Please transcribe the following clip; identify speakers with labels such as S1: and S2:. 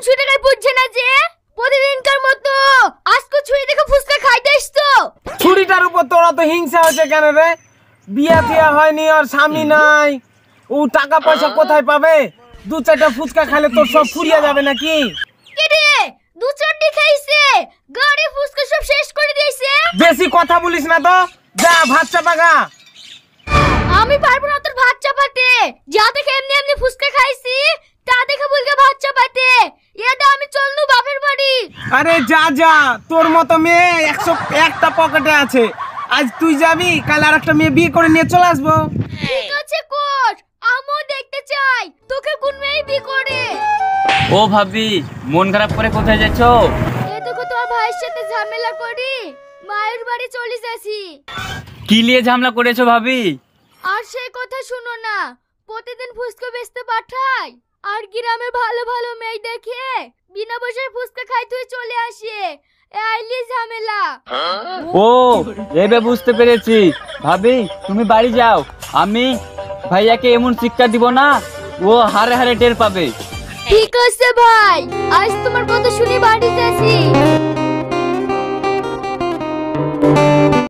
S1: ছুরি টাকায় বুঝছে না যে প্রতিদিনকার মতো আজকে ছুরি দেখে ফুসকা খাইতে আসতো।
S2: ছুরিটার উপর তোরা তো হিংসা হচ্ছে কেন রে? বিয়া দিয়া হয়নি আর স্বামী নাই, ও টাকা পয়সা কোথায় পাবে? দু চারটা ফুচকা খেলে তোর সব ফুরিয়ে যাবে নাকি?
S1: কি রে, দু চারটি খাইছে গাড়ি ফুসকা সব শেষ করে দিয়েছে।
S2: বেশি কথা বলিস না তো, যা ভাত চাপাগা।
S1: আমি পারবো না তোর ভাত চাপাতে, যা দেখে এমনি এমনি ফুসকা খাইছি তা দেখে বলকে ভাত চাপাতে। এটা আমি চলনু বাপের বাড়ি।
S2: আরে যা যা, তোর মতো মেয়ে 101টা পকেটে আছে। আজ তুই যাবি, কাল আর একটা মেয়ে বিয়ে করে নিয়ে চলে আসবো।
S1: ঠিক আছে কোচ, আমিও দেখতে চাই তোকে কোন মেয়ে বিয়ে করে।
S3: ও ভাবি, মন খারাপ করে কোথায় যাচ্ছ?
S1: এ তোকে তোর ভাইয়ের সাথে ঝামেলা করি মায়ের বাড়ি চলে যাচ্ছি।
S3: কি নিয়ে ঝামেলা করেছো ভাবি?
S1: আর সেই কথা শুনো না, প্রতিদিন ফুচকা বেচতে পাঠাই আর গ্রামে ভালো ভালো মেয়ে দেখে বিনা পয়সায় ফুচকা খাই তুই চলে আসে, আইলি ঝামেলা।
S3: ও এবে বুঝতে পেরেছি। ভাবি তুমি বাড়ি যাও, আমি ভাইয়াকে এমন শিক্ষা দিব না, ও হারে হারে টের পাবে।
S1: ঠিক আছে ভাই, আজ তোমার কথা শুনে